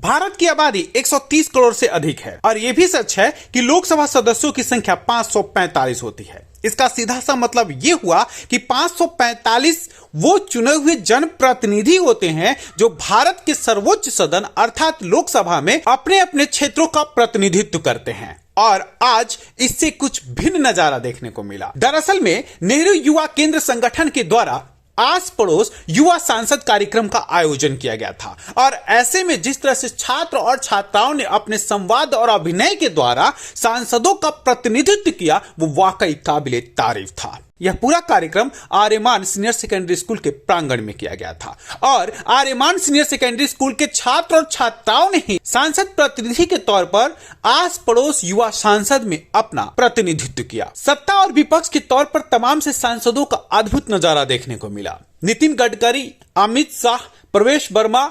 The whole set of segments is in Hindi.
भारत की आबादी 130 करोड़ से अधिक है और यह भी सच है कि लोकसभा सदस्यों की संख्या 545 होती है। इसका सीधा सा मतलब यह हुआ कि 545 वो चुने हुए जनप्रतिनिधि होते हैं जो भारत के सर्वोच्च सदन अर्थात लोकसभा में अपने अपने क्षेत्रों का प्रतिनिधित्व करते हैं। और आज इससे कुछ भिन्न नजारा देखने को मिला। दरअसल में नेहरू युवा केंद्र संगठन के द्वारा आस पड़ोस युवा सांसद कार्यक्रम का आयोजन किया गया था और ऐसे में जिस तरह से छात्र और छात्राओं ने अपने संवाद और अभिनय के द्वारा सांसदों का प्रतिनिधित्व किया वो वाकई काबिले तारीफ था। यह पूरा कार्यक्रम आर्यमान सीनियर सेकेंडरी स्कूल के प्रांगण में किया गया था और आर्यमान सीनियर सेकेंडरी स्कूल के छात्र और छात्राओं ने ही सांसद प्रतिनिधि के तौर पर आस पड़ोस युवा सांसद में अपना प्रतिनिधित्व किया। सत्ता और विपक्ष के तौर पर तमाम से सांसदों का अद्भुत नजारा देखने को मिला। नितिन गडकरी, अमित शाह, प्रवेश वर्मा,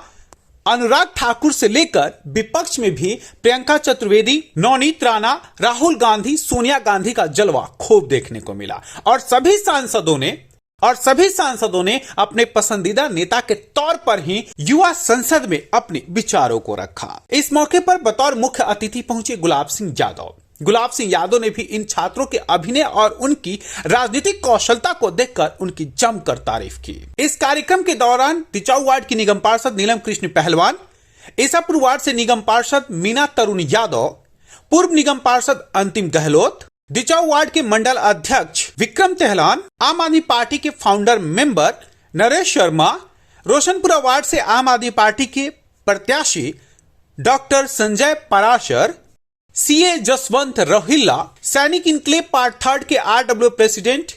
अनुराग ठाकुर से लेकर विपक्ष में भी प्रियंका चतुर्वेदी, नवनीत राणा, राहुल गांधी, सोनिया गांधी का जलवा खूब देखने को मिला और सभी सांसदों ने अपने पसंदीदा नेता के तौर पर ही युवा संसद में अपने विचारों को रखा। इस मौके पर बतौर मुख्य अतिथि पहुंचे गुलाब सिंह यादव ने भी इन छात्रों के अभिनय और उनकी राजनीतिक कौशलता को देखकर उनकी जमकर तारीफ की। इस कार्यक्रम के दौरान टिचाऊ वार्ड की निगम पार्षद नीलम कृष्ण पहलवान, ईसापुर वार्ड से निगम पार्षद मीना तरुण यादव, पूर्व निगम पार्षद अंतिम गहलोत, टिचाऊ वार्ड के मंडल अध्यक्ष विक्रम तेहलान, आम आदमी पार्टी के founder member Naresh Sharma, Roshanpura ward से आम आदमी पार्टी के प्रत्याशी डॉक्टर संजय पराशर, सीए जसवंत रोहिल्ला, सैनिक इनक्लेव पार्ट 3 के आरडब्ल्यू प्रेसिडेंट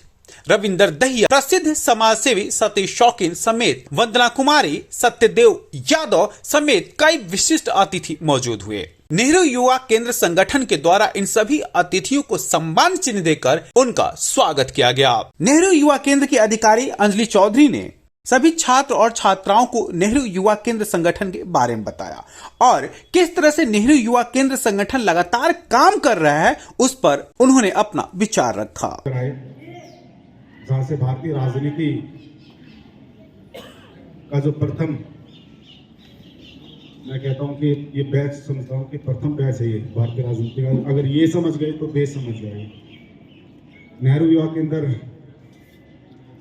रविंदर दहिया, प्रसिद्ध समाजसेवी सतीश शौकीन समेत वंदना कुमारी, सत्यदेव यादव समेत कई विशिष्ट अतिथि मौजूद हुए। नेहरू युवा केंद्र संगठन के द्वारा इन सभी अतिथियों को सम्मान चिन्ह देकर उनका स्वागत किया गया। नेहरू युवा केंद्र की अधिकारी अंजलि चौधरी ने सभी छात्र और छात्राओं को नेहरू युवा केंद्र संगठन के बारे में बताया और किस तरह से नेहरू युवा केंद्र संगठन लगातार काम कर रहा है उस पर उन्होंने अपना विचार रखा। जहां से भारतीय राजनीति का जो प्रथम, मैं कहता हूं कि ये बैच समझता हूं कि प्रथम बैच है ये भारतीय राजनीति का। अगर ये समझ गए तो देश समझ गए। नेहरू युवा केंद्र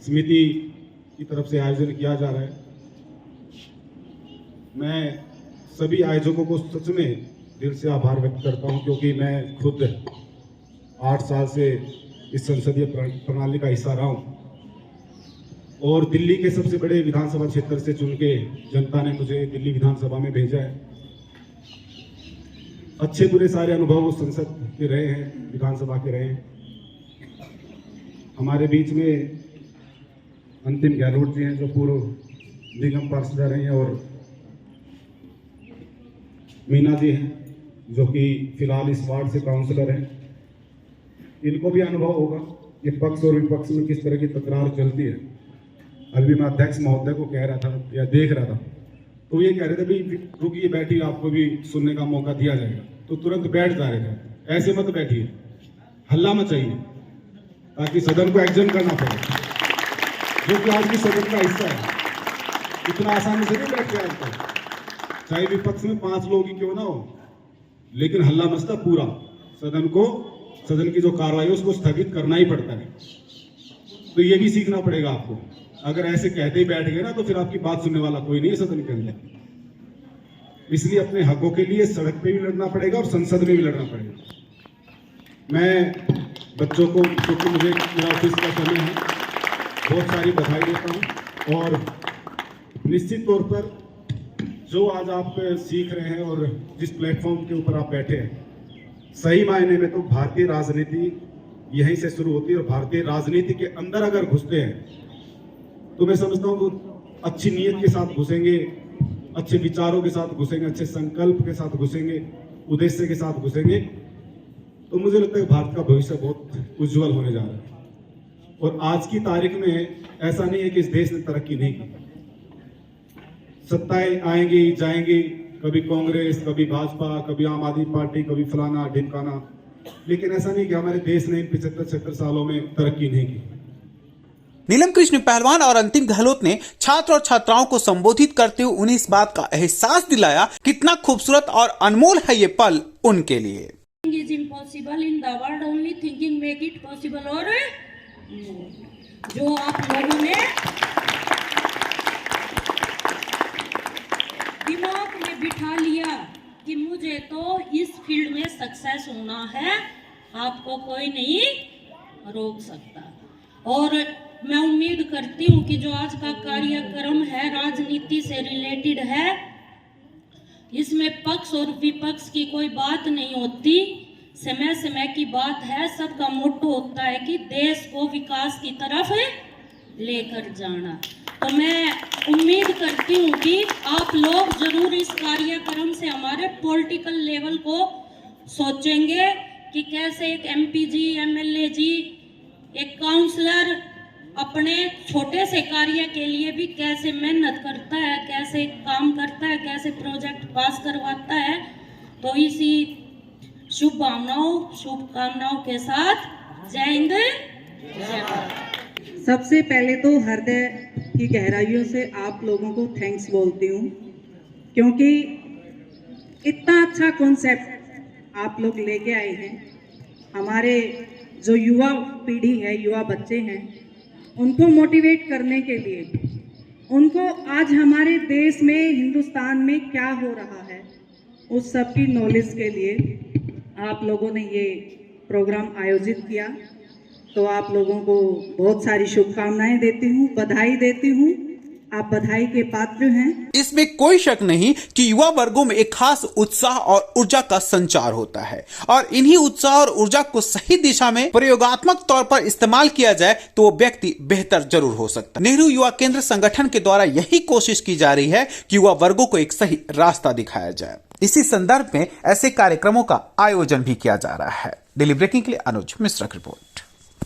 समिति की तरफ से आयोजन किया जा रहा है। मैं सभी आयोजकों को सच में दिल से आभार व्यक्त करता हूं क्योंकि मैं खुद 8 साल से इस संसदीय प्रणाली का हिस्सा रहा हूं और दिल्ली के सबसे बड़े विधानसभा क्षेत्र से चुन के जनता ने मुझे दिल्ली विधानसभा में भेजा है। अच्छे बुरे सारे अनुभव संसद के रहे हैं, विधानसभा के रहे हैं। हमारे बीच में अंतिम गहलोत जी हैं जो पूर्व निगम पार्षद रहे हैं और मीना जी हैं जो कि फिलहाल इस वार्ड से काउंसलर हैं। इनको भी अनुभव होगा कि पक्ष और विपक्ष में किस तरह की तकरार चलती है। अभी मैं अध्यक्ष महोदय को कह रहा था या देख रहा था तो ये कह रहे थे भाई रुकिए बैठिए, आपको भी सुनने का मौका दिया जाएगा, तो तुरंत बैठ जा रहे थे। ऐसे मत बैठिए, हल्ला मत चाहिए ताकि सदन को एग्जाम करना पड़े जो कि आज की सदन का हिस्सा है। इतना आसानी से नहीं बैठ गया, चाहे विपक्ष में 5 लोग ही क्यों ना हो, लेकिन हल्ला मचता पूरा सदन की जो कार्रवाई है उसको स्थगित करना ही पड़ता है। तो ये भी सीखना पड़ेगा आपको। अगर ऐसे कहते ही बैठ गए ना तो फिर आपकी बात सुनने वाला कोई नहीं है सदन के अंदर। इसलिए अपने हकों के लिए सड़क पे भी लड़ना पड़ेगा और संसद में भी लड़ना पड़ेगा। मैं बच्चों को, क्योंकि मुझे मेरा ऑफिस का समय है, बहुत सारी बधाई देता हूँ और निश्चित तौर पर जो आज आप सीख रहे हैं और जिस प्लेटफॉर्म के ऊपर आप बैठे हैं, सही मायने में तो भारतीय राजनीति यहीं से शुरू होती है और भारतीय राजनीति के अंदर अगर घुसते हैं तो मैं समझता हूँ तो अच्छी नीयत के साथ घुसेंगे, अच्छे विचारों के साथ घुसेंगे, अच्छे संकल्प के साथ घुसेंगे, उद्देश्य के साथ घुसेंगे, तो मुझे लगता है भारत का भविष्य बहुत उज्जवल होने जा रहा है। और आज की तारीख में ऐसा नहीं है कि इस देश ने तरक्की नहीं की। सत्ताएं आएंगी जाएंगी, कभी कांग्रेस, कभी भाजपा, कभी आम आदमी पार्टी, कभी फलाना ढिमकाना, लेकिन ऐसा नहीं कि हमारे देश ने 75-76 सालों में तरक्की नहीं की। नीलम कृष्ण पहलवान और अंतिम गहलोत ने छात्र और छात्राओं को संबोधित करते हुए उन्हें इस बात का एहसास दिलाया कितना खूबसूरत और अनमोल है ये पल उनके लिए। is impossible in the world, only thinking make it possible। और जो आप लोगों ने दिमाग में बिठा लिया कि मुझे तो इस फील्ड में सक्सेस होना है, आपको कोई नहीं रोक सकता। और मैं उम्मीद करती हूँ कि जो आज का कार्यक्रम है राजनीति से रिलेटेड है, इसमें पक्ष और विपक्ष की कोई बात नहीं होती, समय समय की बात है। सबका मोटो होता है कि देश को विकास की तरफ लेकर जाना। तो मैं उम्मीद करती हूँ कि आप लोग जरूर इस कार्यक्रम से हमारे पॉलिटिकल लेवल को सोचेंगे कि कैसे एक एमपी जी, एमएलए जी, एक काउंसलर अपने छोटे से कार्य के लिए भी कैसे मेहनत करता है, कैसे काम करता है, कैसे प्रोजेक्ट पास करवाता है। तो इसी शुभकामनाओं के साथ जय हिंद, जय भारत। सबसे पहले तो हृदय की गहराइयों से आप लोगों को थैंक्स बोलती हूँ, क्योंकि इतना अच्छा कॉन्सेप्ट आप लोग लेके आए हैं। हमारे जो युवा पीढ़ी है, युवा बच्चे हैं, उनको मोटिवेट करने के लिए, उनको आज हमारे देश में, हिंदुस्तान में क्या हो रहा है उस सब की नॉलेज के लिए आप लोगों ने ये प्रोग्राम आयोजित किया। तो आप लोगों को बहुत सारी शुभकामनाएं देती हूँ, बधाई देती हूँ। आप बधाई के पात्र हैं। इसमें कोई शक नहीं कि युवा वर्गों में एक खास उत्साह और ऊर्जा का संचार होता है और इन्हीं उत्साह और ऊर्जा को सही दिशा में प्रयोगात्मक तौर पर इस्तेमाल किया जाए तो वो व्यक्ति बेहतर जरूर हो सकता है। नेहरू युवा केंद्र संगठन के द्वारा यही कोशिश की जा रही है कि युवा वर्गों को एक सही रास्ता दिखाया जाए। इसी संदर्भ में ऐसे कार्यक्रमों का आयोजन भी किया जा रहा है। डेली ब्रेकिंग के लिए अनुज मिश्रा की रिपोर्ट।